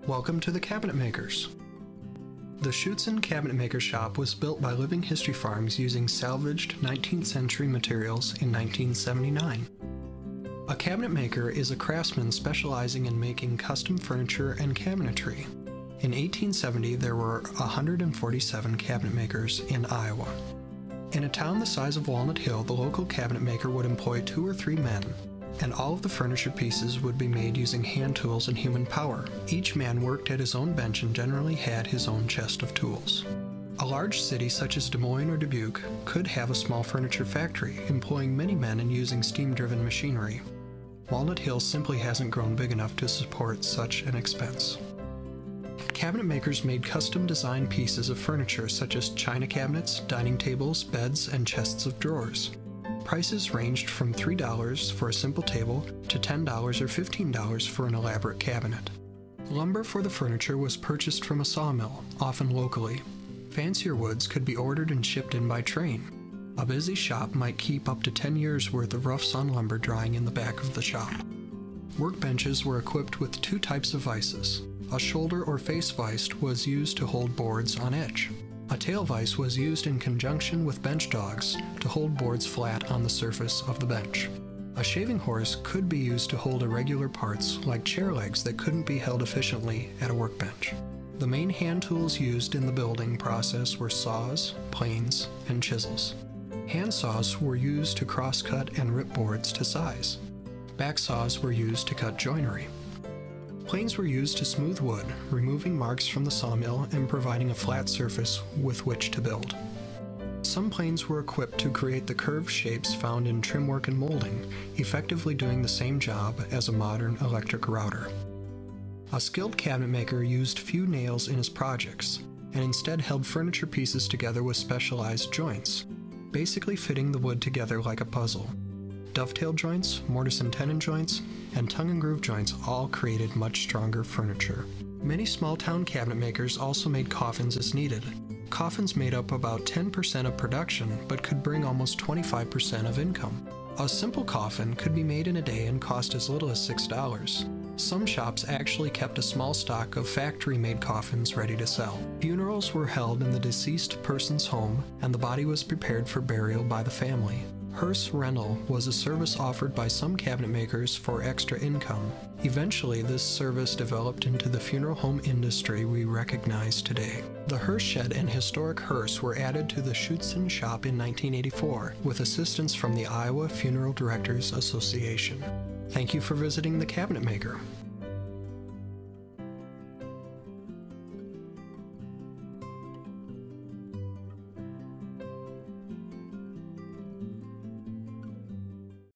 Welcome to the Cabinetmakers. The Schutzen Cabinetmaker shop was built by Living History Farms using salvaged 19th century materials in 1979. A cabinetmaker is a craftsman specializing in making custom furniture and cabinetry. In 1870, there were 147 cabinetmakers in Iowa. In a town the size of Walnut Hill, the local cabinetmaker would employ 2 or 3 men, and all of the furniture pieces would be made using hand tools and human power. Each man worked at his own bench and generally had his own chest of tools. A large city such as Des Moines or Dubuque could have a small furniture factory, employing many men and using steam-driven machinery. Walnut Hill simply hasn't grown big enough to support such an expense. Cabinet makers made custom-designed pieces of furniture such as china cabinets, dining tables, beds, and chests of drawers. Prices ranged from $3 for a simple table to $10 or $15 for an elaborate cabinet. Lumber for the furniture was purchased from a sawmill, often locally. Fancier woods could be ordered and shipped in by train. A busy shop might keep up to 10 years' worth of rough sawn lumber drying in the back of the shop. Workbenches were equipped with 2 types of vices. A shoulder or face vise was used to hold boards on edge. A tail vise was used in conjunction with bench dogs to hold boards flat on the surface of the bench. A shaving horse could be used to hold irregular parts like chair legs that couldn't be held efficiently at a workbench. The main hand tools used in the building process were saws, planes, and chisels. Hand saws were used to cross-cut and rip boards to size. Back saws were used to cut joinery. Planes were used to smooth wood, removing marks from the sawmill and providing a flat surface with which to build. Some planes were equipped to create the curved shapes found in trim work and molding, effectively doing the same job as a modern electric router. A skilled cabinetmaker used few nails in his projects, and instead held furniture pieces together with specialized joints, basically fitting the wood together like a puzzle. Dovetail joints, mortise and tenon joints, and tongue and groove joints all created much stronger furniture. Many small-town cabinet makers also made coffins as needed. Coffins made up about 10% of production, but could bring almost 25% of income. A simple coffin could be made in a day and cost as little as $6. Some shops actually kept a small stock of factory-made coffins ready to sell. Funerals were held in the deceased person's home, and the body was prepared for burial by the family. Hearse rental was a service offered by some cabinet makers for extra income. Eventually, this service developed into the funeral home industry we recognize today. The hearse shed and historic hearse were added to the Schutzen shop in 1984 with assistance from the Iowa Funeral Directors Association. Thank you for visiting the Cabinet Maker.